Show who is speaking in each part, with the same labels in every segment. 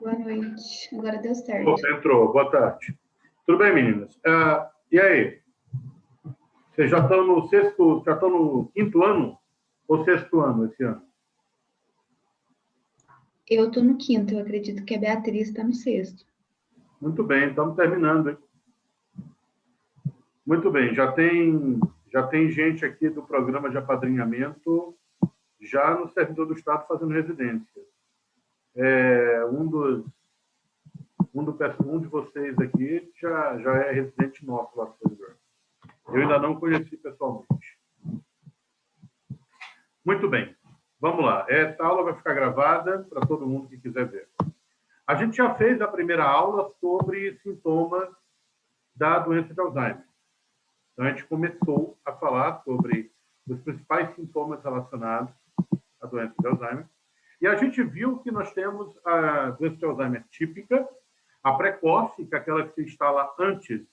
Speaker 1: Boa noite. Agora deu certo.
Speaker 2: Opa, entrou. Boa tarde. Tudo bem, meninas? E aí? Vocês já estão no quinto ano ou sexto ano esse ano?
Speaker 1: Eu estou no quinto, eu acredito que a Beatriz está no sexto.
Speaker 2: Muito bem, estamos terminando, hein? Muito bem, já tem gente aqui do programa de apadrinhamento já no servidor do Estado fazendo residência. Um de vocês aqui já é residente nosso lá no servidor. Eu ainda não conheci pessoalmente. Muito bem, vamos lá. Essa aula vai ficar gravada para todo mundo que quiser ver. A gente já fez a primeira aula sobre sintomas da doença de Alzheimer. Então, a gente começou a falar sobre os principais sintomas relacionados à doença de Alzheimer. E a gente viu que nós temos a doença de Alzheimer típica, a precoce, que é aquela que se instala antes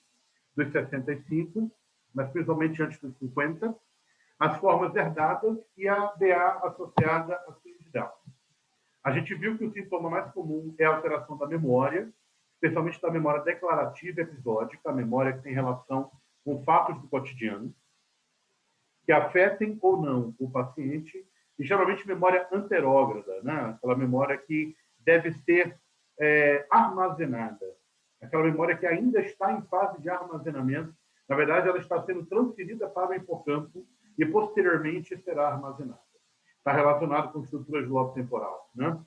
Speaker 2: dos 65, mas principalmente antes dos 50, as formas herdadas e a DA associada à síndrome. A gente viu que o sintoma mais comum é a alteração da memória, especialmente da memória declarativa episódica, a memória que tem relação com fatos do cotidiano, que afetem ou não o paciente, e geralmente memória anterógrada, né? Aquela memória que deve ser armazenada, aquela memória que ainda está em fase de armazenamento, na verdade ela está sendo transferida para o hipocampo e posteriormente será armazenada. Está relacionado com estruturas do lobo temporal, né?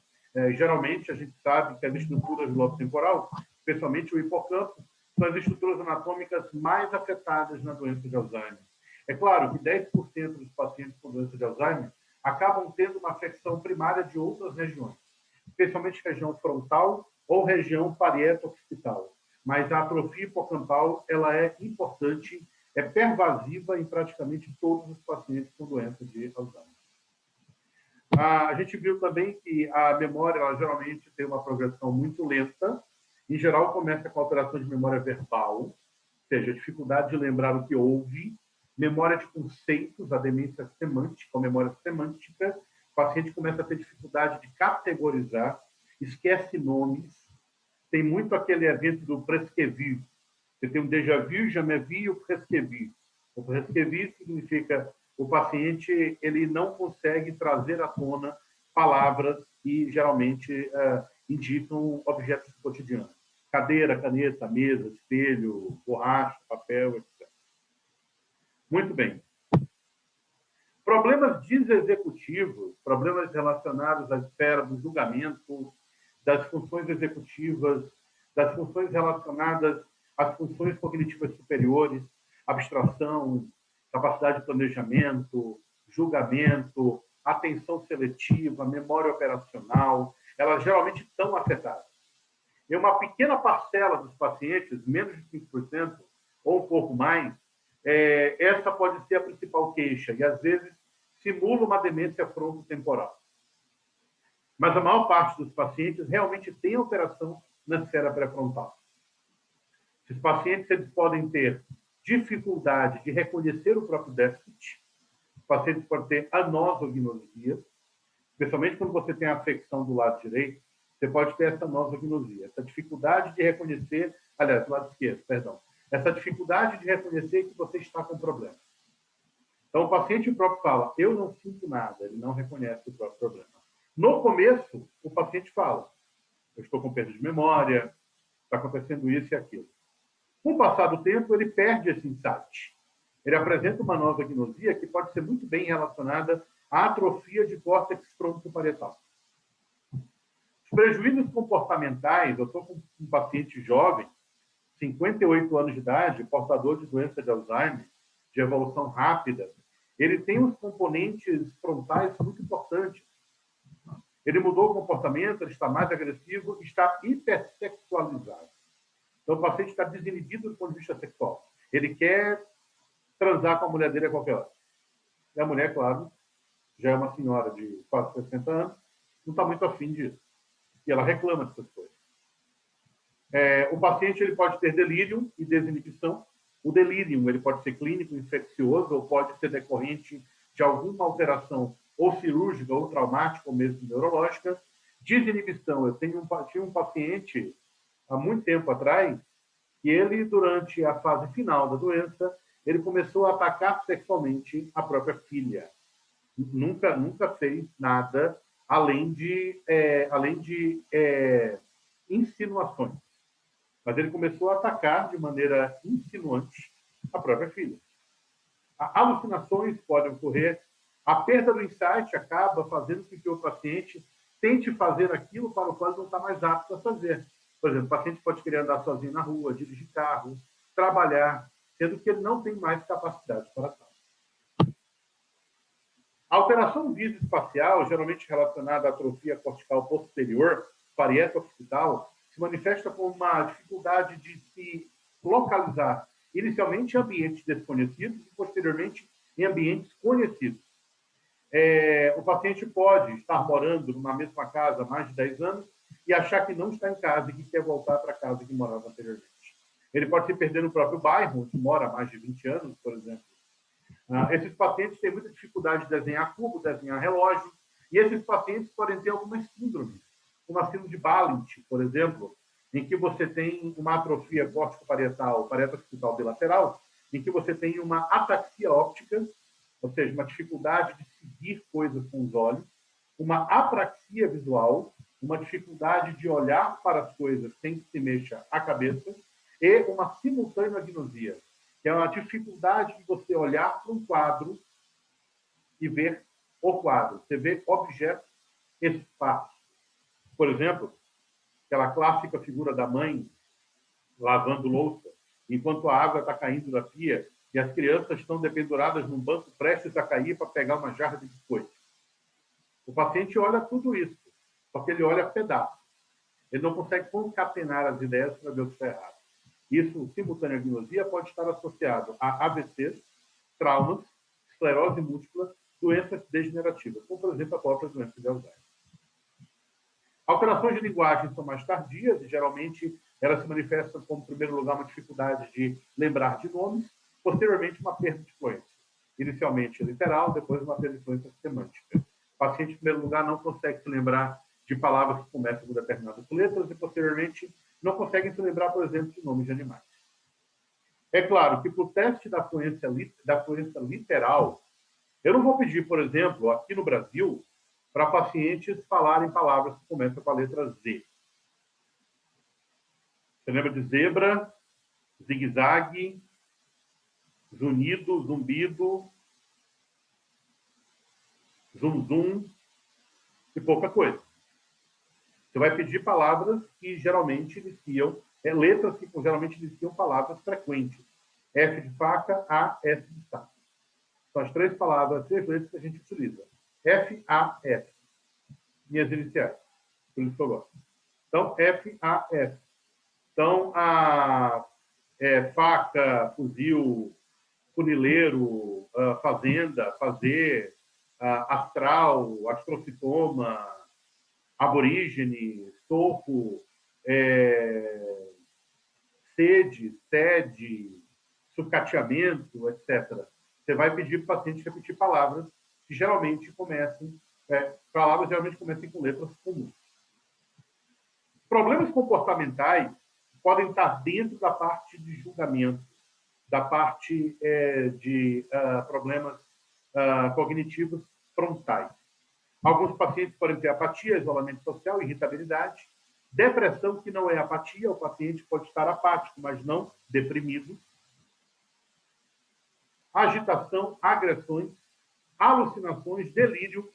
Speaker 2: Geralmente a gente sabe que as estruturas do lobo temporal, especialmente o hipocampo, são as estruturas anatômicas mais afetadas na doença de Alzheimer. É claro que 10% dos pacientes com doença de Alzheimer acabam tendo uma afecção primária de outras regiões, especialmente região frontal ou região parieto-occipital. Mas a atrofia hipocampal ela é importante, é pervasiva em praticamente todos os pacientes com doença de Alzheimer. A gente viu também que a memória ela geralmente tem uma progressão muito lenta. Em geral, começa com alteração de memória verbal, ou seja, dificuldade de lembrar o que houve, memória de conceitos, a demência semântica, ou memória semântica. O paciente começa a ter dificuldade de categorizar, esquece nomes. Tem muito aquele evento do presque-vu. Você tem um déjà vu, jamais vu e o presque-vu. O presque-vu significa o paciente ele não consegue trazer à tona palavras que geralmente indicam objetos cotidianos. Cadeira, caneta, mesa, espelho, borracha, papel, etc. Muito bem. Problemas desexecutivos, problemas relacionados à esfera do julgamento, das funções executivas, das funções relacionadas às funções cognitivas superiores, abstração, capacidade de planejamento, julgamento, atenção seletiva, memória operacional, elas geralmente estão afetadas. E uma pequena parcela dos pacientes, menos de 5%, ou um pouco mais, essa pode ser a principal queixa, e às vezes simula uma demência frontotemporal. Mas a maior parte dos pacientes realmente tem alteração na esfera pré-frontal. Esses pacientes eles podem ter dificuldade de reconhecer o próprio déficit. Os pacientes podem ter anosognosia, especialmente quando você tem a afecção do lado direito, você pode ter essa anosognosia, essa dificuldade de reconhecer, aliás, do lado esquerdo, perdão, essa dificuldade de reconhecer que você está com problema. Então, o paciente próprio fala, eu não sinto nada, ele não reconhece o próprio problema. No começo, o paciente fala, eu estou com perda de memória, está acontecendo isso e aquilo. Com o passar do tempo, ele perde esse insight. Ele apresenta uma anosognosia que pode ser muito bem relacionada à atrofia de córtex frontoparietal. Os prejuízos comportamentais, eu estou com um paciente jovem, 58 anos de idade, portador de doença de Alzheimer, de evolução rápida, ele tem uns componentes frontais muito importantes. Ele mudou o comportamento, ele está mais agressivo, está hipersexualizado. Então, o paciente está desinibido do ponto de vista sexual. Ele quer transar com a mulher dele a qualquer hora. E a mulher, claro, já é uma senhora de quase 60 anos, não está muito afim disso. E ela reclama dessas coisas. O paciente ele pode ter delírio e desinibição. O delírio ele pode ser clínico, infeccioso, ou pode ser decorrente de alguma alteração ou cirúrgica, ou traumática, ou mesmo neurológica. Desinibição. Tinha um paciente, há muito tempo atrás, que ele, durante a fase final da doença, ele começou a atacar sexualmente a própria filha. Nunca fez nada além de insinuações. Mas ele começou a atacar de maneira insinuante a própria filha. Alucinações podem ocorrer. A perda do insight acaba fazendo com que o paciente tente fazer aquilo para o qual não está mais apto a fazer. Por exemplo, o paciente pode querer andar sozinho na rua, dirigir carro, trabalhar, sendo que ele não tem mais capacidade para tal. A alteração visoespacial, geralmente relacionada à atrofia cortical posterior, parieto occipital, se manifesta com uma dificuldade de se localizar, inicialmente em ambientes desconhecidos e, posteriormente, em ambientes conhecidos. O paciente pode estar morando numa mesma casa há mais de 10 anos e achar que não está em casa e que quer voltar para a casa que morava anteriormente. Ele pode se perder no próprio bairro, onde mora há mais de 20 anos, por exemplo. Esses pacientes têm muita dificuldade de desenhar cubo, desenhar relógio, e esses pacientes podem ter algumas síndromes, como a síndrome de Balint, por exemplo, em que você tem uma atrofia córtico-parietal, parieto-occipital bilateral, em que você tem uma ataxia óptica, ou seja, uma dificuldade de seguir coisas com os olhos, uma apraxia visual, uma dificuldade de olhar para as coisas sem que se mexa a cabeça, e uma simultânea agnosia, que é uma dificuldade de você olhar para um quadro e ver o quadro. Você vê objetos, espaços. Por exemplo, aquela clássica figura da mãe lavando louça, enquanto a água está caindo da pia e as crianças estão dependuradas num banco prestes a cair para pegar uma jarra de biscoito. O paciente olha tudo isso, só que ele olha pedaços. Ele não consegue concatenar as ideias para ver o que está errado. Isso, simultânea agnosia, pode estar associado a AVCs, traumas, esclerose múltipla, doenças degenerativas, como, por exemplo, a própria doença de Alzheimer. Alterações de linguagem são mais tardias e, geralmente, elas se manifestam como, em primeiro lugar, uma dificuldade de lembrar de nomes, posteriormente, uma perda de fluência. Inicialmente literal, depois uma perda de fluência semântica. O paciente, em primeiro lugar, não consegue se lembrar de palavras que começam com determinadas letras e, posteriormente, não conseguem se lembrar, por exemplo, de nomes de animais. É claro que para o teste da fluência literal, eu não vou pedir, por exemplo, aqui no Brasil, para pacientes falarem palavras que começam com a letra Z. Você lembra de zebra, zigue-zague, zunido, zumbido, zum-zum e pouca coisa. Você vai pedir palavras que geralmente iniciam, letras que geralmente iniciam palavras frequentes. F de faca, A, S de saco. São as três palavras, três letras que a gente utiliza. F, A, S. Minhas iniciais. Por isso que eu gosto. Então, F, A, S. Então, faca, fuzil, funileiro, fazenda, fazer, astral, astrocitoma, aborígene, estofo, sede, sucateamento, etc. Você vai pedir para o paciente repetir palavras que geralmente comecem com letras comuns. Problemas comportamentais podem estar dentro da parte de julgamento, da parte de problemas cognitivos frontais. Alguns pacientes podem ter apatia, isolamento social, irritabilidade, depressão, que não é apatia, o paciente pode estar apático, mas não deprimido, agitação, agressões, alucinações, delírio.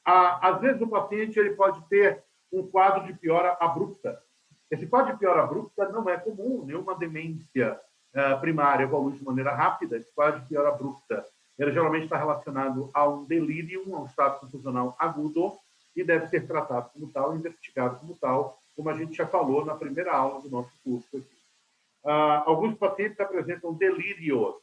Speaker 2: Às vezes o paciente ele pode ter um quadro de piora abrupta. Esse quadro de piora abrupta não é comum, nenhuma demência primária evolui de maneira rápida. Esse quadro de piora abrupta ele geralmente está relacionado a um delírio, a um estado confusional agudo, e deve ser tratado como tal, investigado como tal, como a gente já falou na primeira aula do nosso curso aqui. Alguns pacientes apresentam delírios.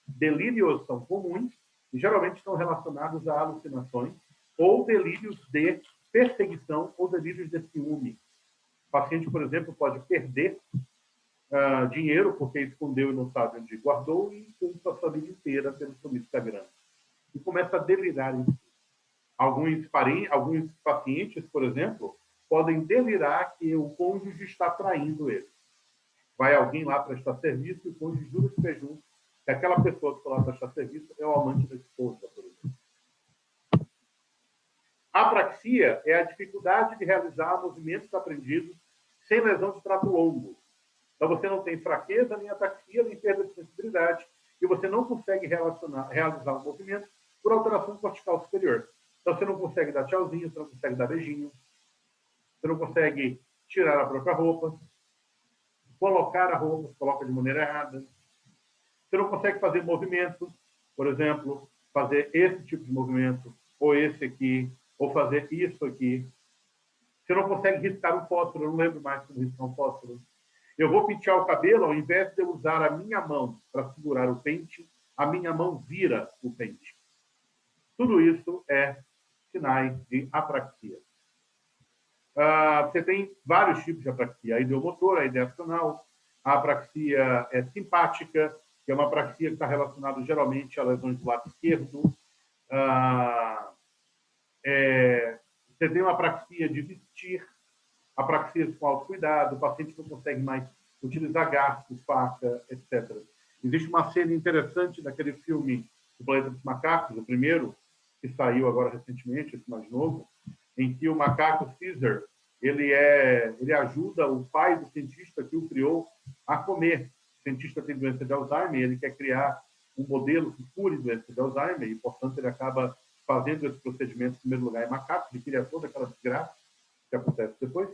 Speaker 2: Delírios são comuns e geralmente estão relacionados a alucinações ou delírios de perseguição ou delírios de ciúme. O paciente, por exemplo, pode perder dinheiro porque escondeu e não sabe onde guardou e culpa a família inteira pelo sumiço da grana. E começa a delirar em si. Alguns pacientes, por exemplo, podem delirar que o cônjuge está traindo ele. Vai alguém lá prestar serviço e o cônjuge jura de pé junto que aquela pessoa que foi lá prestar serviço é o amante da esposa, por exemplo. A apraxia é a dificuldade de realizar movimentos aprendidos sem lesão de trato longo. Então, você não tem fraqueza, nem ataxia, nem perda de sensibilidade, e você não consegue realizar o movimento por alteração cortical superior. Então, você não consegue dar tchauzinho, você não consegue dar beijinho, você não consegue tirar a própria roupa, colocar a roupa, você coloca de maneira errada. Você não consegue fazer movimentos, por exemplo, fazer esse tipo de movimento, ou esse aqui, ou fazer isso aqui. Você não consegue riscar um fósforo, eu não lembro mais como riscar um fósforo. Eu vou pentear o cabelo, ao invés de eu usar a minha mão para segurar o pente, a minha mão vira o pente. Tudo isso é sinais de apraxia. Você tem vários tipos de apraxia. A ideomotora, a ideacional, a apraxia simpática, que é uma apraxia que está relacionada geralmente a lesões do lado esquerdo. Você tem uma apraxia de vestir, apraxias com autocuidado, o paciente não consegue mais utilizar garfo, faca, etc. Existe uma cena interessante daquele filme O Planeta dos Macacos, o primeiro, que saiu agora recentemente, esse mais novo, em que o macaco Caesar, ele ajuda o pai do cientista que o criou a comer. O cientista tem doença de Alzheimer, ele quer criar um modelo que cure doença de Alzheimer e, portanto, ele acaba fazendo esse procedimento, em primeiro lugar, em macacos, ele cria toda aquela desgraça que acontece depois.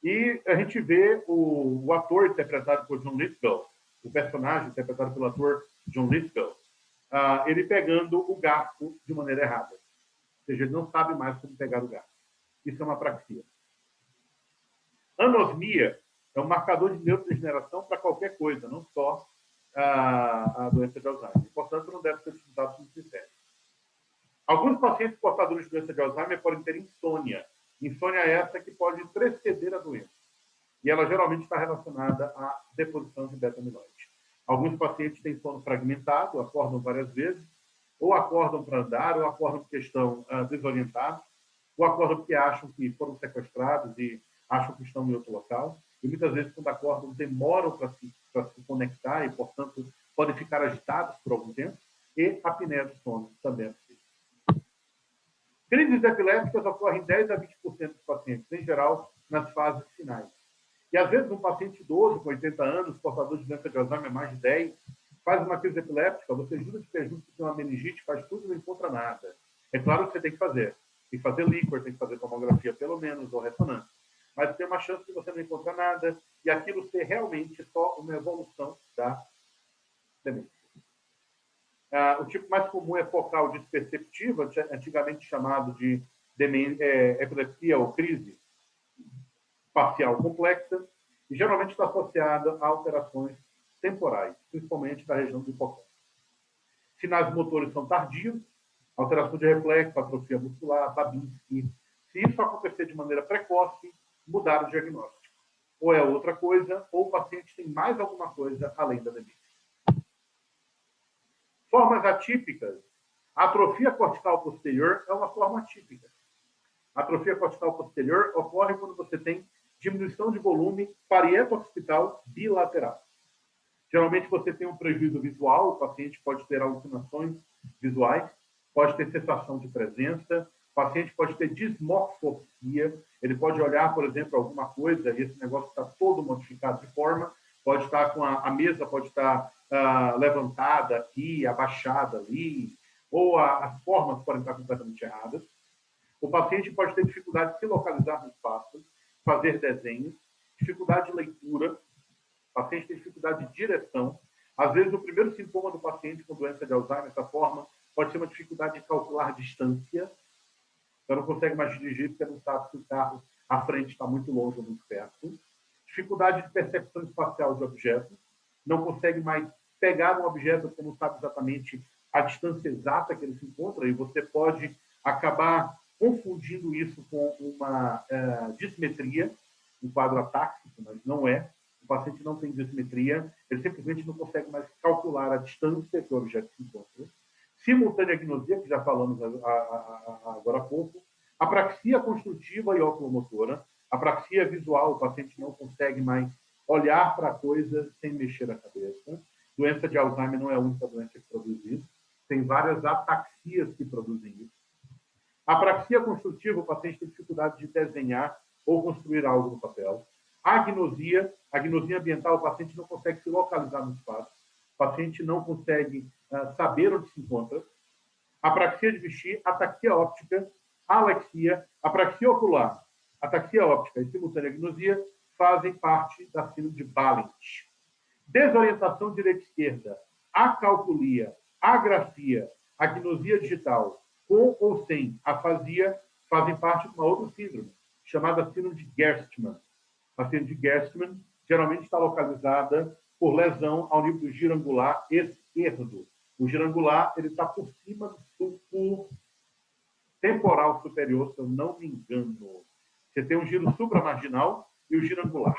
Speaker 2: E a gente vê o ator interpretado por John Lithgow, o personagem interpretado pelo ator John Lithgow, ele pegando o garfo de maneira errada. Ou seja, ele não sabe mais como pegar o garfo. Isso é uma apraxia. Anosmia é um marcador de neurodegeneração para qualquer coisa, não só a doença de Alzheimer. Portanto, não deve ser utilizado como critério. Alguns pacientes portadores de doença de Alzheimer podem ter insônia. Insônia é essa que pode preceder a doença. E ela geralmente está relacionada à deposição de beta-amiloide. Alguns pacientes têm sono fragmentado, acordam várias vezes, ou acordam para andar, ou acordam porque estão desorientados, ou acordam porque acham que foram sequestrados e acham que estão em outro local. E muitas vezes, quando acordam, demoram para se conectar e, portanto, podem ficar agitados por algum tempo. E a apneia do sono também é possível. Crises epilépticas ocorrem em 10 a 20% dos pacientes, em geral, nas fases finais. E, às vezes, um paciente idoso, com 80 anos, portador de doença de Alzheimer, mais de 10, faz uma crise epiléptica, você jura de pé junto que tem uma meningite, faz tudo e não encontra nada. É claro que você tem que fazer. Tem que fazer líquor, tem que fazer tomografia, pelo menos, ou ressonância. Mas tem uma chance de você não encontrar nada e aquilo ser realmente só uma evolução da demência. O tipo mais comum é focal desperceptiva, antigamente chamado de epilepsia ou crise facial complexa, e geralmente está associada a alterações temporais, principalmente da região do hipocampo. Sinais motores são tardios, alteração de reflexo, atrofia muscular, Babinski. Se isso acontecer de maneira precoce, mudar o diagnóstico. Ou é outra coisa, ou o paciente tem mais alguma coisa além da demência. Formas atípicas. A atrofia cortical posterior é uma forma atípica. A atrofia cortical posterior ocorre quando você tem diminuição de volume parieto-occipital bilateral. Geralmente você tem um prejuízo visual, o paciente pode ter alucinações visuais, pode ter sensação de presença, o paciente pode ter dismorfopsia, ele pode olhar, por exemplo, alguma coisa e esse negócio está todo modificado de forma, pode estar com a mesa pode estar levantada aqui, abaixada ali, ou as formas podem estar completamente erradas. O paciente pode ter dificuldade de se localizar no espaço, fazer desenhos, dificuldade de leitura, o paciente tem dificuldade de direção. Às vezes, o primeiro sintoma do paciente com doença de Alzheimer, dessa forma, pode ser uma dificuldade de calcular distância. Então, não consegue mais dirigir porque não sabe se o carro à frente está muito longe ou muito perto. Dificuldade de percepção espacial de objetos. Não consegue mais pegar um objeto porque não sabe exatamente a distância exata que ele se encontra e você pode acabar confundindo isso com uma dissimetria, um quadro atáxico, mas não é. O paciente não tem dissimetria, ele simplesmente não consegue mais calcular a distância que o objeto se encontra. simultânea agnosia, que já falamos agora há pouco, apraxia construtiva e oculomotora, apraxia visual, o paciente não consegue mais olhar para a coisa sem mexer a cabeça. Doença de Alzheimer não é a única doença que produz isso, tem várias ataxias que produzem isso. Apraxia construtiva, o paciente tem dificuldade de desenhar ou construir algo no papel. Agnosia ambiental, o paciente não consegue se localizar no espaço, o paciente não consegue saber onde se encontra. Apraxia de vestir, ataxia óptica, alexia, apraxia ocular, ataxia óptica e simultânea agnosia fazem parte da síndrome de Balint. Desorientação direita-esquerda, acalculia, agrafia, agnosia digital, com ou sem afasia, fazem parte de uma outra síndrome, chamada síndrome de Gerstmann. A síndrome de Gerstmann geralmente está localizada por lesão ao nível do giro angular esquerdo. O giro angular ele está por cima do sulco temporal superior, se eu não me engano. Você tem um giro supramarginal e o giro angular.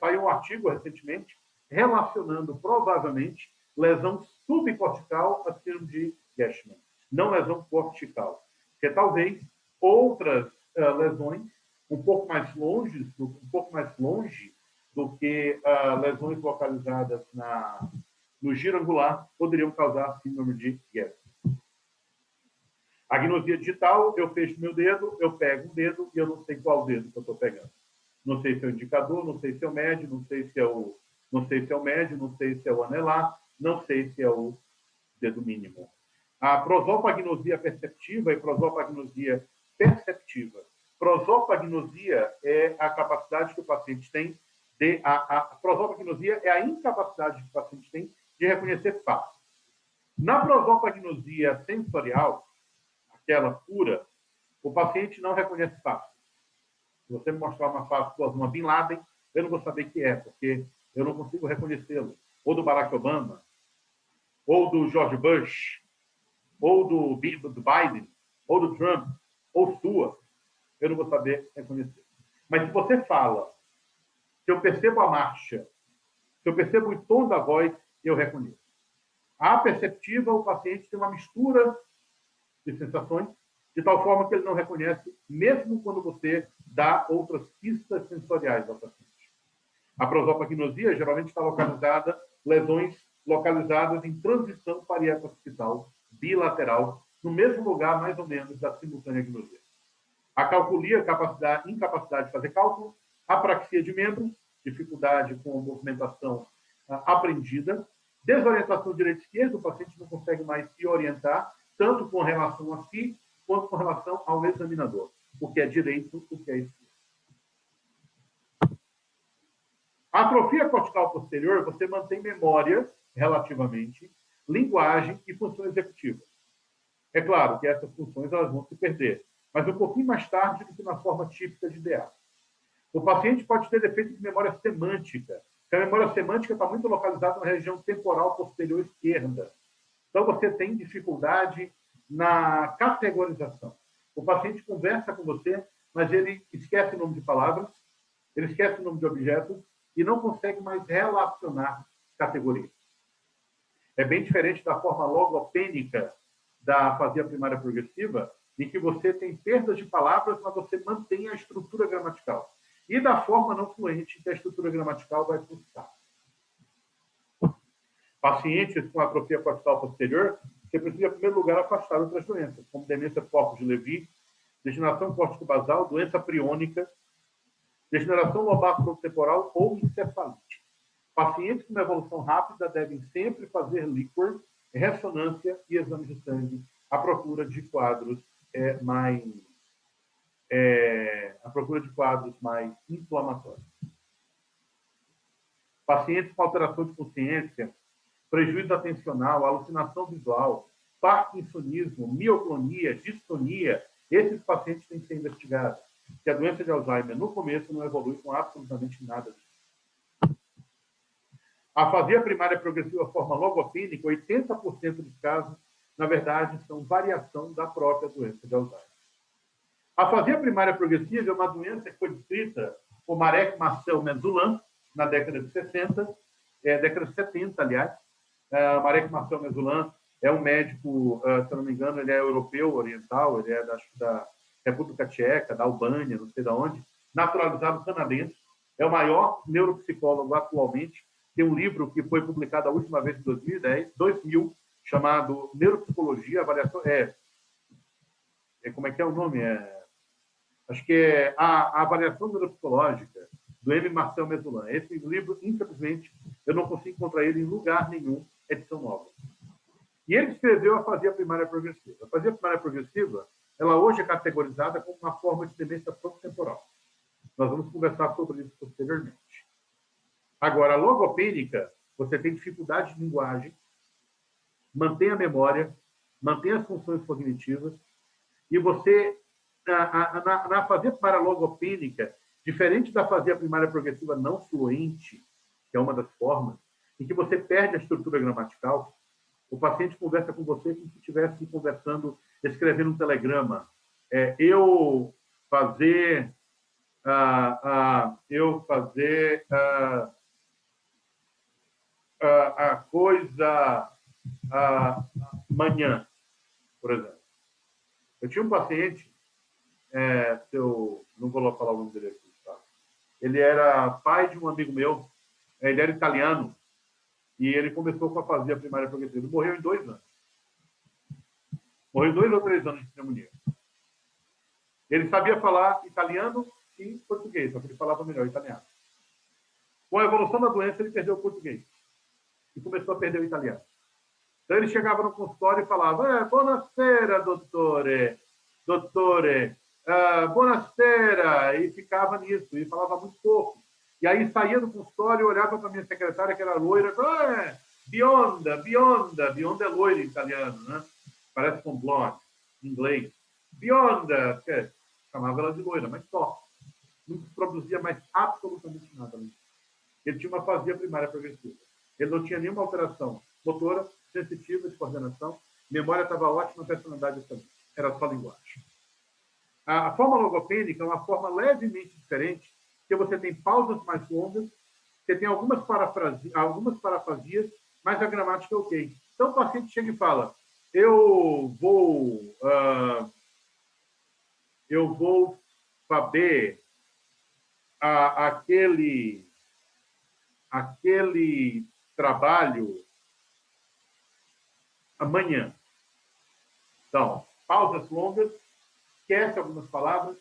Speaker 2: Saiu um artigo recentemente relacionando, provavelmente, lesão subcortical a síndrome de Gerstmann, não lesão cortical. Porque talvez outras lesões um pouco mais longe do que lesões localizadas no giro angular poderiam causar síndrome de Gerstmann. Agnosia digital, eu fecho meu dedo, eu pego um dedo e eu não sei qual dedo que eu estou pegando. Não sei se é o indicador, não sei se é o médio, não sei se é o médio, não sei se é o anelar, não sei se é o dedo mínimo. A prosopagnosia perceptiva e prosopagnosia perceptiva. Prosopagnosia é a capacidade que o paciente tem a prosopagnosia é a incapacidade que o paciente tem de reconhecer faces. Na prosopagnosia sensorial, aquela pura, o paciente não reconhece faces. Se você me mostrar uma face de uma Bin Laden, eu não vou saber que é, porque eu não consigo reconhecê-lo. Ou do Barack Obama, ou do George Bush, ou do Biden, ou do Trump, ou sua, eu não vou saber reconhecer. Mas se você fala, se eu percebo a marcha, se eu percebo o tom da voz, eu reconheço. A perceptiva, o paciente tem uma mistura de sensações, de tal forma que ele não reconhece, mesmo quando você dá outras pistas sensoriais ao paciente. A prosopagnosia geralmente está localizada, lesões localizadas em transição parieto-occipital bilateral, no mesmo lugar, mais ou menos, da simultânea agnosia. A calculia, incapacidade de fazer cálculo, apraxia de membros, dificuldade com movimentação aprendida, desorientação direita-esquerda, o paciente não consegue mais se orientar, tanto com relação a si, quanto com relação ao examinador, o que é direito, o que é esquerdo. A atrofia cortical posterior, você mantém memória, relativamente, linguagem e função executiva. É claro que essas funções elas vão se perder, mas um pouquinho mais tarde do que na forma típica de DA. O paciente pode ter defeito de memória semântica. A memória semântica está muito localizada na região temporal posterior esquerda. Então, você tem dificuldade na categorização. O paciente conversa com você, mas ele esquece o nome de palavras, ele esquece o nome de objetos e não consegue mais relacionar categorias. É bem diferente da forma logopênica da afasia primária progressiva, em que você tem perdas de palavras, mas você mantém a estrutura gramatical. E da forma não fluente, que a estrutura gramatical vai pulsar. Pacientes com atrofia cortical posterior, você precisa, em primeiro lugar, afastar outras doenças, como demência do corpo de Levy, degeneração córtico-basal, doença priônica, degeneração lobar frontotemporal ou encefalite. Pacientes com evolução rápida devem sempre fazer líquor, ressonância e exame de sangue à procura de quadros mais inflamatórios. Pacientes com alteração de consciência, prejuízo atencional, alucinação visual, parkinsonismo, mioclonia, distonia, esses pacientes têm que ser investigados. Porque a doença de Alzheimer, no começo, não evolui com absolutamente nada disso. A afasia primária progressiva forma logopênica, 80% dos casos, na verdade, são variação da própria doença de Alzheimer. A afasia primária progressiva é uma doença que foi descrita por Marek Marcel Mesulam na década de 60, década de 70, aliás. Marek Marcel Mesulam É um médico, se eu não me engano, ele é europeu, oriental, ele é da República Tcheca, da Albânia, não sei de onde, naturalizado canadense. É o maior neuropsicólogo atualmente. Tem um livro que foi publicado a última vez em 2000, chamado Neuropsicologia, Avaliação... como é que é o nome? Acho que é a Avaliação Neuropsicológica, do M. Marcel Mesulan. Esse livro, infelizmente, eu não consigo encontrar ele em lugar nenhum, edição nova. E ele escreveu a afasia primária progressiva. A afasia primária progressiva, ela hoje é categorizada como uma forma de demência frontotemporal. Nós vamos conversar sobre isso posteriormente. Agora, a logopênica, você tem dificuldade de linguagem, mantém a memória, mantém as funções cognitivas, e você, na afasia primária logopênica, diferente da afasia primária progressiva não fluente, que é uma das formas, em que você perde a estrutura gramatical, o paciente conversa com você como se estivesse conversando, escrevendo um telegrama. Eu fazer a coisa amanhã, por exemplo. Eu tinha um paciente, eu não vou falar o nome dele aqui, tá? Ele era pai de um amigo meu, ele era italiano, e ele começou com a afasia primária progressiva. Ele morreu em 2 anos. Morreu em 2 ou 3 anos de pneumonia. Ele sabia falar italiano e português, só que ele falava melhor italiano. Com a evolução da doença, ele perdeu o português e começou a perder o italiano. Então, ele chegava no consultório e falava: buonasera, dottore, buonasera, e ficava nisso, e falava muito pouco. E aí saía do consultório, olhava para a minha secretária, que era loira, bionda, bionda, bionda é loira em italiano, né? Parece com blonde, em inglês. Bionda, chamava ela de loira, mas só. Não produzia mais absolutamente nada. Ele tinha uma afasia primária progressiva. Ele não tinha nenhuma alteração motora, sensitiva, de coordenação, memória estava ótima, personalidade também. Era só linguagem. A forma logopênica é uma forma levemente diferente, porque você tem pausas mais longas, você tem algumas parafrasias, mas a gramática é ok. Então, o paciente chega e fala: eu vou saber aquele trabalho amanhã. Então, pausas longas, esquece algumas palavras,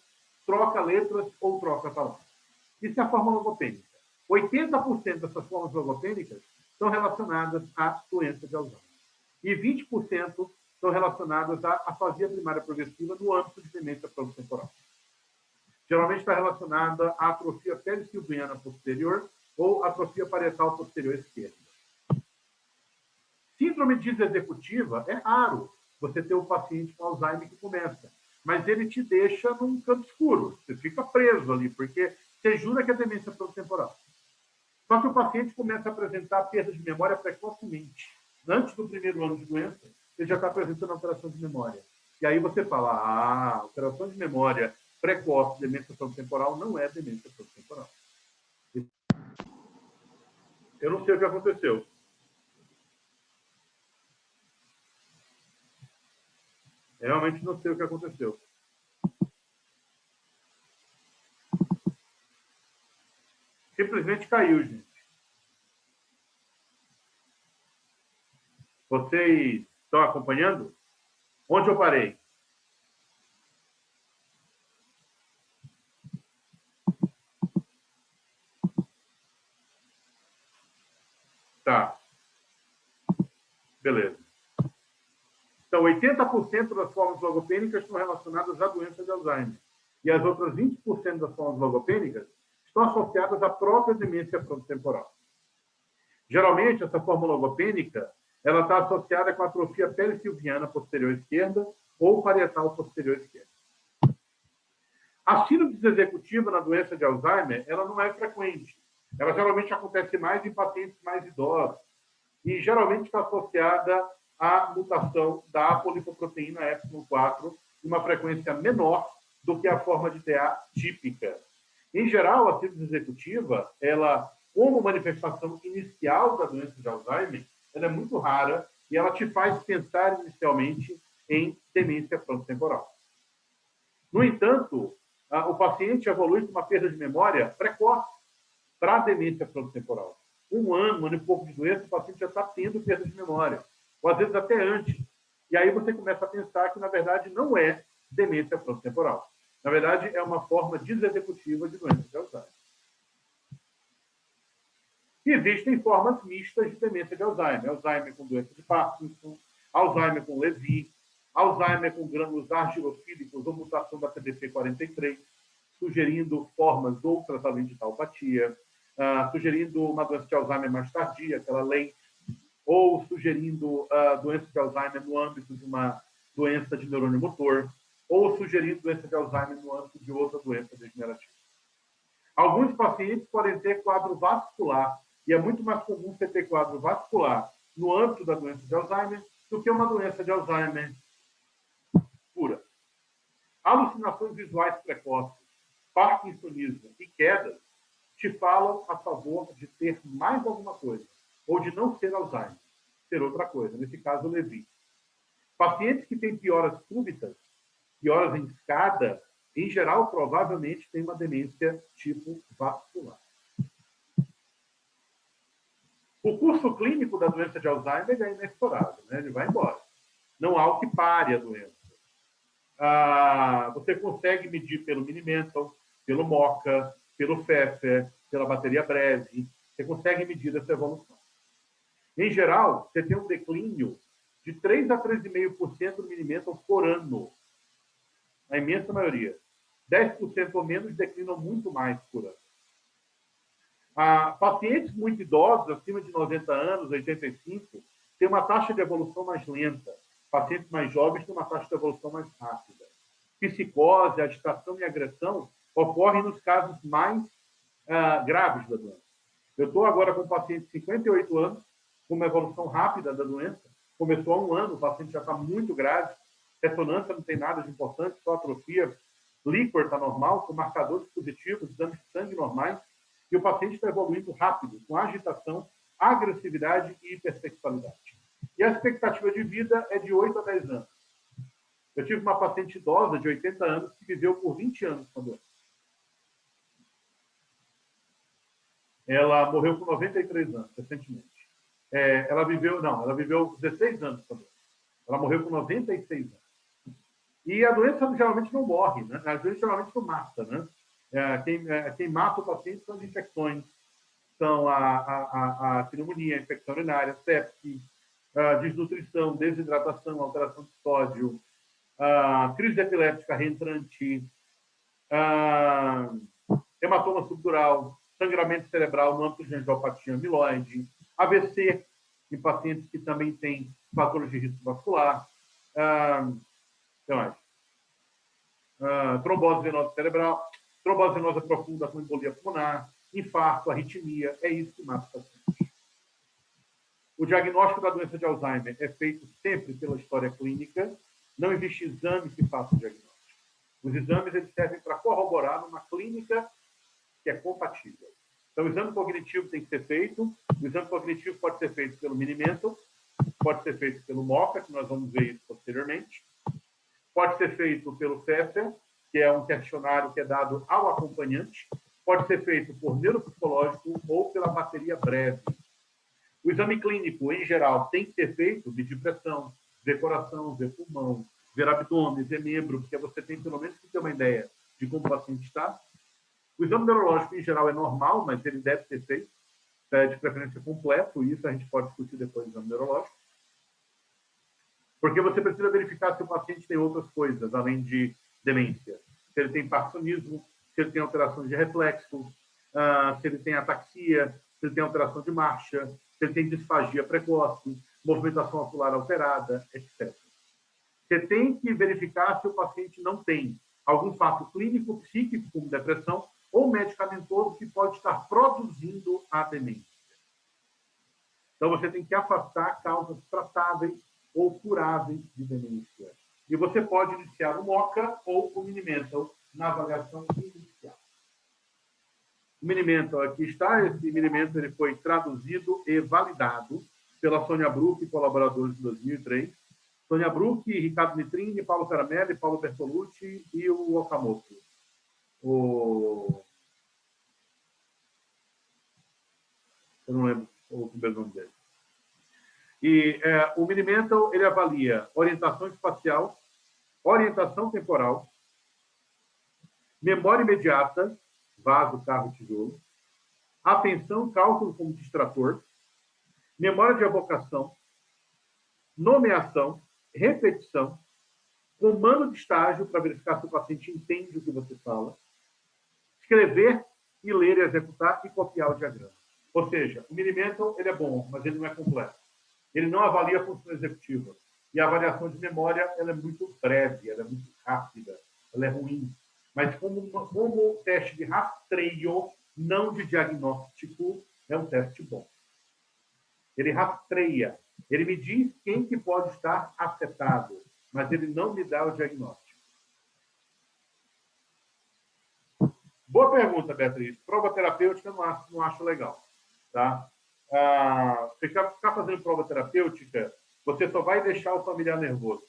Speaker 2: troca letras ou troca palavras. Isso é a forma logopênica. 80% dessas formas logopênicas estão relacionadas à doença de Alzheimer. E 20% estão relacionadas à afasia primária progressiva no âmbito de demência frontotemporal. Geralmente está relacionada à atrofia perissilviana posterior ou atrofia parietal posterior esquerda. Síndrome disexecutiva é raro você ter um paciente com Alzheimer que começa, mas ele te deixa num campo escuro, você fica preso ali, porque você jura que é demência frontotemporal. Só que o paciente começa a apresentar perda de memória precocemente. Antes do primeiro ano de doença, ele já está apresentando alteração de memória. E aí você fala: alteração de memória precoce, demência frontotemporal, não é demência frontotemporal. Eu não sei o que aconteceu. Eu realmente não sei o que aconteceu. Simplesmente caiu, gente. Vocês estão acompanhando? Onde eu parei? Tá. Beleza. Então, 80% das formas logopênicas estão relacionadas à doença de Alzheimer. E as outras 20% das formas logopênicas estão associadas à própria demência frontotemporal. Geralmente, essa forma logopênica ela está associada com a atrofia perissilviana posterior esquerda ou parietal posterior esquerda. A síndrome executiva na doença de Alzheimer ela não é frequente. Ela geralmente acontece mais em pacientes mais idosos e geralmente está associada à mutação da apolipoproteína epsilon-4 em uma frequência menor do que a forma de TA típica. Em geral, a síndrome executiva, ela, como manifestação inicial da doença de Alzheimer, ela é muito rara e ela te faz pensar inicialmente em demência frontotemporal. No entanto, o paciente evolui com uma perda de memória precoce para a demência frontotemporal. Um ano e pouco de doença, o paciente já está tendo perda de memória, ou às vezes até antes. E aí você começa a pensar que, na verdade, não é demência frontotemporal. Na verdade, é uma forma desexecutiva de doença de Alzheimer. E existem formas mistas de demência de Alzheimer. Alzheimer com doença de Parkinson, Alzheimer com Lewy, Alzheimer com grânulos argilofílicos ou mutação da TDP43, sugerindo formas outras além de taupatia, sugerindo uma doença de Alzheimer mais tardia, aquela lente, ou sugerindo doença de Alzheimer no âmbito de uma doença de neurônio motor, ou sugerindo doença de Alzheimer no âmbito de outra doença degenerativa. Alguns pacientes podem ter quadro vascular, e é muito mais comum você ter quadro vascular no âmbito da doença de Alzheimer do que uma doença de Alzheimer pura. Alucinações visuais precoces, parkinsonismo e quedas te falam a favor de ter mais alguma coisa, ou de não ser Alzheimer, ser outra coisa, nesse caso, Lewy. Pacientes que têm pioras súbitas, pioras em escada, em geral, provavelmente têm uma demência tipo vascular. O curso clínico da doença de Alzheimer é inexorável, né? Ele vai embora. Não há o que pare a doença. Você consegue medir pelo Mini-Mental, pelo MoCA, pelo Pfeffer, pela bateria breve. Você consegue medir essa evolução. Em geral, você tem um declínio de 3 a 3,5% do Mini-Mental por ano. A imensa maioria. 10% ou menos declinam muito mais por ano. Pacientes muito idosos, acima de 90 anos, 85, têm uma taxa de evolução mais lenta. Pacientes mais jovens têm uma taxa de evolução mais rápida. Psicose, agitação e agressão ocorrem nos casos mais graves da doença. Eu estou agora com um paciente de 58 anos, com uma evolução rápida da doença. Começou há um ano, o paciente já está muito grave. Ressonância não tem nada de importante, só atrofia. Líquor está normal, com marcadores positivos, exames de sangue normais. E o paciente está evoluindo rápido, com agitação, agressividade e hipersexualidade. E a expectativa de vida é de 8 a 10 anos. Eu tive uma paciente idosa de 80 anos que viveu por 20 anos com a doença. Ela morreu com 93 anos, recentemente. Ela viveu 16 anos com a doença. Ela morreu com 96 anos. E a doença geralmente não morre, né? A doença geralmente não mata, né? Quem mata o paciente são as infecções, são a pneumonia, a infecção urinária, sepse, desnutrição, desidratação, alteração de sódio, crise epiléptica reentrante, hematoma subdural, sangramento cerebral no âmbito de angiopatia amiloide, AVC em pacientes que também têm fatores de risco vascular, trombose venosa cerebral, trombose venosa profunda com embolia pulmonar, infarto, arritmia, é isso que mata o paciente. O diagnóstico da doença de Alzheimer é feito sempre pela história clínica, não existe exame que faça o diagnóstico. Os exames eles servem para corroborar numa clínica que é compatível. Então, o exame cognitivo tem que ser feito, o exame cognitivo pode ser feito pelo Mini-Mental, pode ser feito pelo MoCA, que nós vamos ver isso posteriormente, pode ser feito pelo Pfeffer, que é um questionário que é dado ao acompanhante, pode ser feito por neuropsicológico ou pela bateria breve. O exame clínico, em geral, tem que ser feito, medir pressão, ver coração, ver pulmão, ver abdômen, ver membro, porque você tem pelo menos que ter uma ideia de como o paciente está. O exame neurológico, em geral, é normal, mas ele deve ser feito, de preferência completo, e isso a gente pode discutir depois do exame neurológico. Porque você precisa verificar se o paciente tem outras coisas, além de demência. Se ele tem parkinsonismo, se ele tem alterações de reflexo, se ele tem ataxia, se ele tem alteração de marcha, se ele tem disfagia precoce, movimentação ocular alterada, etc. Você tem que verificar se o paciente não tem algum fato clínico, psíquico, como depressão, ou medicamentoso que pode estar produzindo a demência. Então, você tem que afastar causas tratáveis ou curáveis de demência. E você pode iniciar o MoCA ou o Mini-Mental na avaliação inicial. O Mini-Mental aqui está. Esse Mini-Mental ele foi traduzido e validado pela Sônia Bruck e colaboradores de 2003. Sônia Bruck, Ricardo Nitrini, Paulo Caramelli, Paulo Bertolucci e o Okamoto. Eu não lembro o primeiro nome dele. E o Minimental, ele avalia orientação espacial, orientação temporal, memória imediata, vaso, carro, tijolo, atenção, cálculo como distrator, memória de avocação, nomeação, repetição, comando de estágio para verificar se o paciente entende o que você fala, escrever e ler e executar e copiar o diagrama. Ou seja, o Minimental, ele é bom, mas ele não é completo. Ele não avalia a função executiva. E a avaliação de memória, ela é muito breve, ela é muito rápida, ela é ruim. Mas como teste de rastreio, não de diagnóstico, é um teste bom. Ele rastreia. Ele me diz quem que pode estar afetado, mas ele não me dá o diagnóstico. Boa pergunta, Beatriz. Prova terapêutica não acho legal. Tá? Ficar fazendo prova terapêutica, você só vai deixar o familiar nervoso.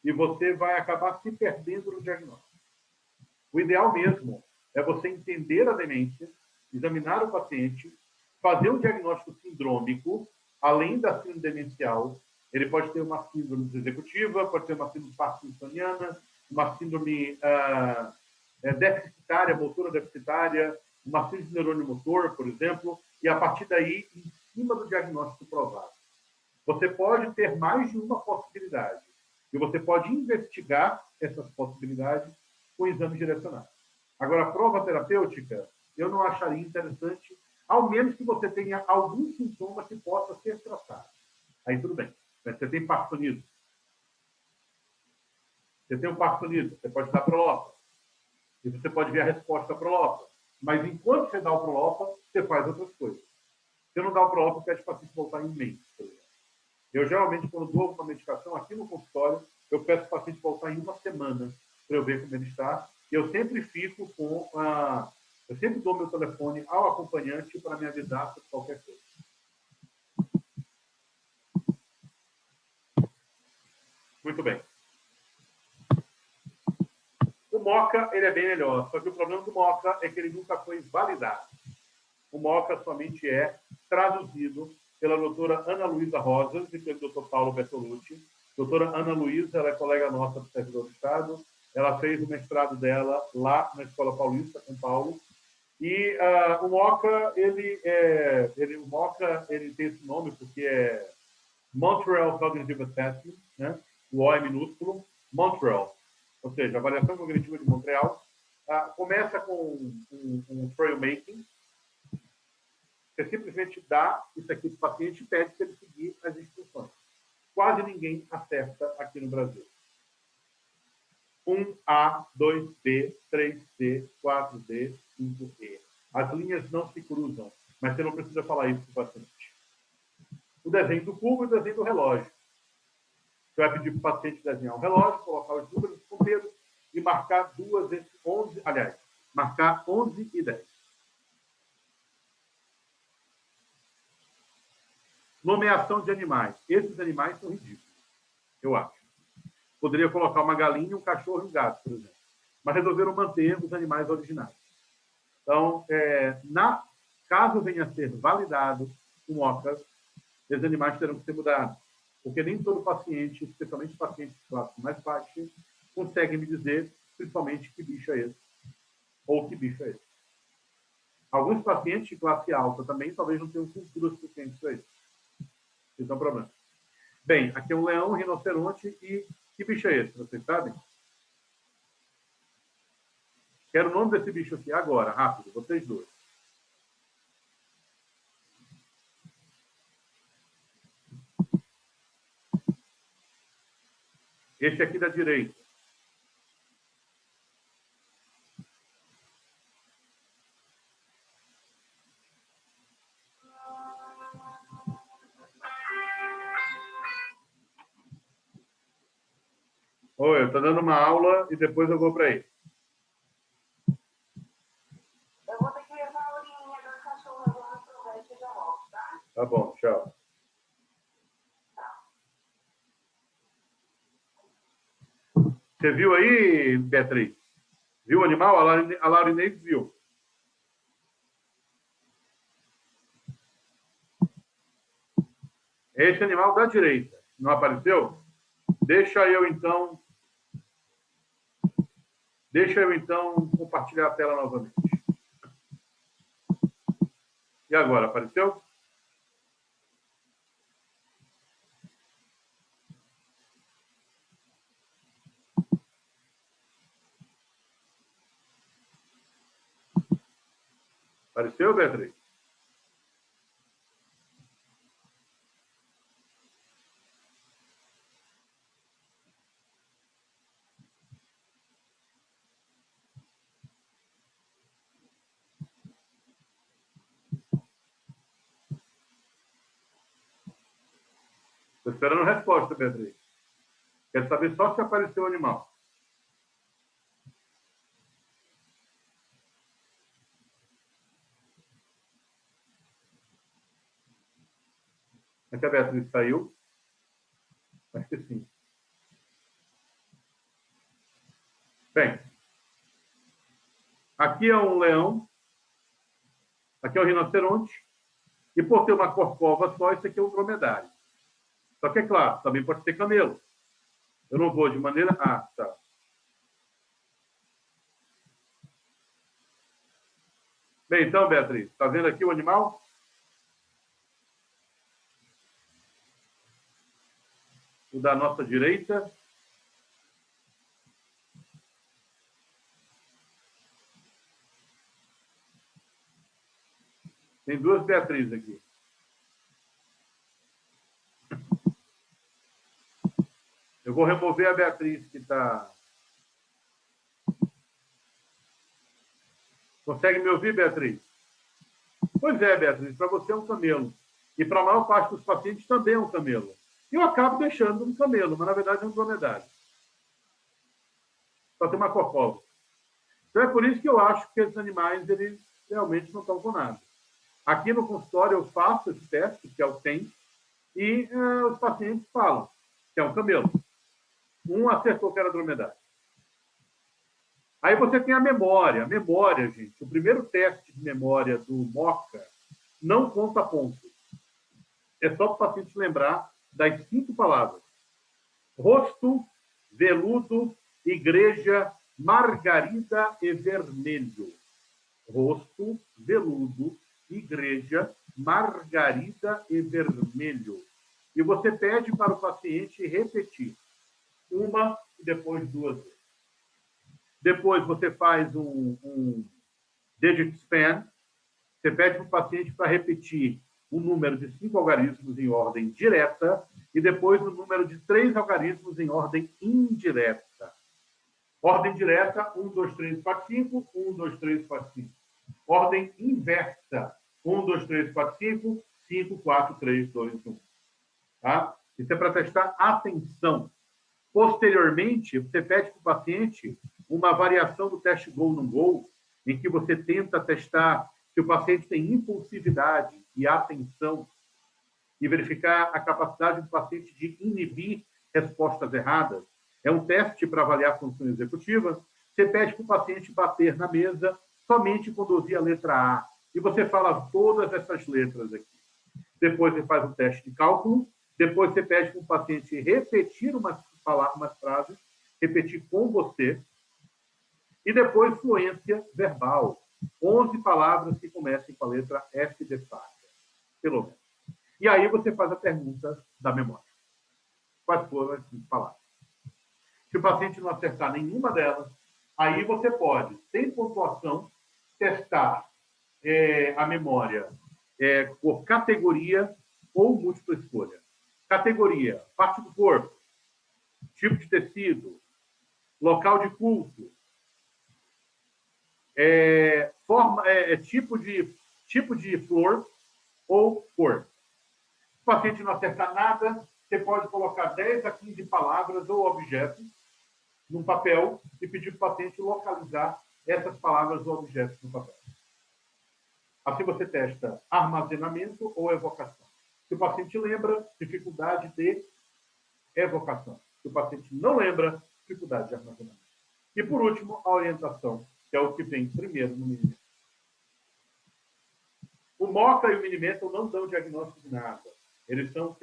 Speaker 2: E você vai acabar se perdendo no diagnóstico. O ideal mesmo é você entender a demência, examinar o paciente, fazer um diagnóstico sindrômico, além da síndrome demencial. Ele pode ter uma síndrome executiva, pode ter uma síndrome parkinsoniana, uma síndrome deficitária, motora deficitária, uma síndrome de neurônio motor, por exemplo, e a partir daí, em cima do diagnóstico provado. Você pode ter mais de uma possibilidade e você pode investigar essas possibilidades com exames direcionados. Agora, a prova terapêutica, eu não acharia interessante, ao menos que você tenha algum sintoma que possa ser tratado. Aí tudo bem. Mas você tem Parkinsonismo. Você tem um Parkinsonismo, você pode dar Prolopa. E você pode ver a resposta da Prolopa. Mas enquanto você dá o Prolopa, você faz outras coisas. Se não dá o Prolopa, pede para o paciente voltar em mente, por exemplo. Eu, geralmente, quando dou uma medicação aqui no consultório, eu peço para o paciente voltar em uma semana para eu ver como ele está. E eu sempre fico com eu sempre dou meu telefone ao acompanhante para me avisar sobre qualquer coisa. Muito bem. O MOCA, ele é bem melhor. Só que o problema do MOCA é que ele nunca foi validado. O MOCA somente é traduzido pela doutora Ana Luísa Rosas e pelo doutor Paulo Bertolucci. Doutora Ana Luísa, ela é colega nossa do servidor do Estado. Ela fez o mestrado dela lá na Escola Paulista, com Paulo. E o MOCA, o MOCA, ele tem esse nome porque é Montreal Cognitive Assessment, né? O O é minúsculo, Montreal, ou seja, a avaliação cognitiva de Montreal. Começa com um trail making. Você simplesmente dá isso aqui para o paciente e pede para ele seguir as instruções. Quase ninguém acerta aqui no Brasil. 1A, 2B, 3C, 4D, 5E. As linhas não se cruzam, mas você não precisa falar isso para o paciente. O desenho do cubo e o desenho do relógio. Você vai pedir para o paciente desenhar um relógio, colocar os números, os ponteiros e marcar 2 entre 11, aliás, marcar 11 e 10. Nomeação de animais. Esses animais são ridículos, eu acho. Poderia colocar uma galinha, um cachorro e um gato, por exemplo. Mas resolveram manter os animais originais. Então, caso venha a ser validado o MOCA, esses animais terão que ser mudados. Porque nem todo paciente, especialmente pacientes de classe mais baixa, consegue me dizer, principalmente, que bicho é esse. Ou que bicho é esse. Alguns pacientes de classe alta também talvez não tenham cultura suficiente para isso. Isso é um problema. Bem, aqui é um leão, um rinoceronte e que bicho é esse? Vocês sabem? Quero o nome desse bicho aqui agora, rápido, vocês dois. Esse aqui da direita. Oi, eu estou dando uma aula e depois eu vou para aí.
Speaker 3: Eu vou ter que levar a urinha do cachorro, eu vou aproveitar e já volto, tá?
Speaker 2: Tá bom, tchau. Você viu aí, Beatriz? Viu o animal? A Laurinei viu. Esse animal da direita. Não apareceu? Deixa eu, então, compartilhar a tela novamente. E agora, apareceu? Apareceu, Beatriz? Estou esperando a resposta, Beatriz. Quero saber só se apareceu o animal. É que a Beatriz saiu? Acho que sim. Bem, aqui é um leão, aqui é um rinoceronte, e por ter uma corcova só, isso aqui é um dromedário. Só que, é claro, também pode ser camelo. Eu não vou de maneira... Ah, tá. Bem, então, Beatriz, está vendo aqui o animal? O da nossa direita. Tem duas Beatrizes aqui. Eu vou remover a Beatriz que está... Consegue me ouvir, Beatriz? Pois é, Beatriz, para você é um camelo. E para a maior parte dos pacientes também é um camelo. E eu acabo deixando um camelo, mas na verdade é um dromedário. Só tem uma corcova. Então é por isso que eu acho que esses animais eles realmente não estão com nada. Aqui no consultório eu faço esse teste, que é o TEM, e os pacientes falam que é um camelo. Um acertou que era dromedário. Aí você tem a memória. A memória, gente, o primeiro teste de memória do MOCA não conta pontos. É só para o paciente lembrar das 5 palavras. Rosto, veludo, igreja, margarida e vermelho. Rosto, veludo, igreja, margarida e vermelho. E você pede para o paciente repetir uma e depois 2 vezes. Depois você faz um digit span. Você pede para o paciente para repetir o número de 5 algarismos em ordem direta e depois o número de 3 algarismos em ordem indireta. Ordem direta, 1, 2, 3, 4, 5, 1, 2, 3, 4, 5. Ordem inversa, 1, 2, 3, 4, 5, 5, 4, 3, 2, 1. Tá? Isso é para testar atenção. Posteriormente, você pede para o paciente uma variação do teste Go-No-Go, em que você tenta testar se o paciente tem impulsividade e atenção e verificar a capacidade do paciente de inibir respostas erradas. É um teste para avaliar a função executiva. Você pede para o paciente bater na mesa somente quando ouvir a letra A. E você fala todas essas letras aqui. Depois você faz um teste de cálculo. Depois você pede para o paciente repetir umas frases, repetir com você. E depois fluência verbal. 11 palavras que comecem com a letra F de faca, pelo menos. E aí você faz a pergunta da memória. Quais foram as 5 palavras? Se o paciente não acertar nenhuma delas, aí você pode, sem pontuação, testar a memória por categoria ou múltipla escolha. Categoria: parte do corpo, tipo de tecido, local de culto, tipo de flor ou cor. Se o paciente não acertar nada, você pode colocar 10 a 15 palavras ou objetos num papel e pedir para o paciente localizar essas palavras ou objetos no papel. Assim você testa armazenamento ou evocação. Se o paciente lembra, dificuldade de evocação. Se o paciente não lembra, dificuldade de armazenamento. E, por último, a orientação, que é o que vem primeiro no Minimental. O MoCA e o Minimental não dão diagnóstico de nada. Eles são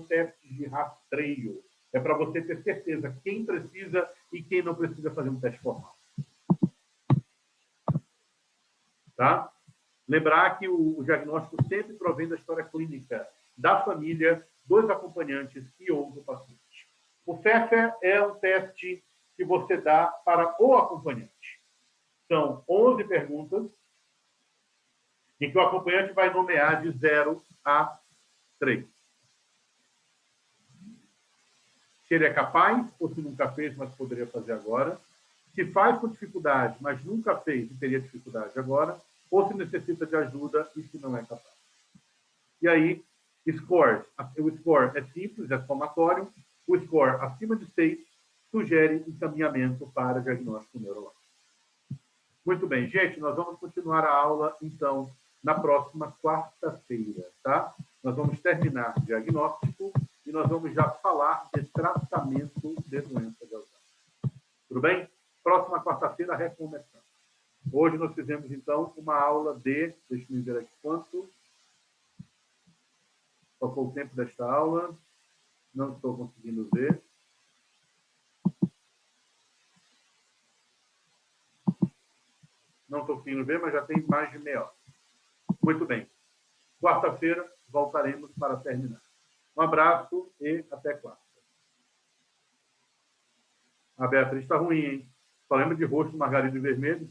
Speaker 2: testes de rastreio. É para você ter certeza quem precisa e quem não precisa fazer um teste formal. Tá? Lembrar que o diagnóstico sempre provém da história clínica da família, dos acompanhantes e ou do paciente. O FEFE é um teste que você dá para o acompanhante. São 11 perguntas em que o acompanhante vai nomear de 0 a 3. Se ele é capaz, ou se nunca fez, mas poderia fazer agora. Se faz com dificuldade, mas nunca fez e teria dificuldade agora, ou se necessita de ajuda e se não é capaz. E aí, scores. O score é simples, é somatório. O score acima de 6 sugere encaminhamento para diagnóstico neurológico. Muito bem, gente, nós vamos continuar a aula, então, na próxima quarta-feira, tá? Nós vamos terminar o diagnóstico e nós vamos já falar de tratamento de doença de Alzheimer. Tudo bem? Próxima quarta-feira, recomeçando. Hoje nós fizemos, então, uma aula de... Deixa eu ver aqui quanto. Qual foi o tempo desta aula? Não estou conseguindo ver. Não estou conseguindo ver, mas já tem mais de meia hora. Muito bem. Quarta-feira voltaremos para terminar. Um abraço e até quarta. A Beatriz está ruim, hein? Só lembra de roxo, margarida e vermelho.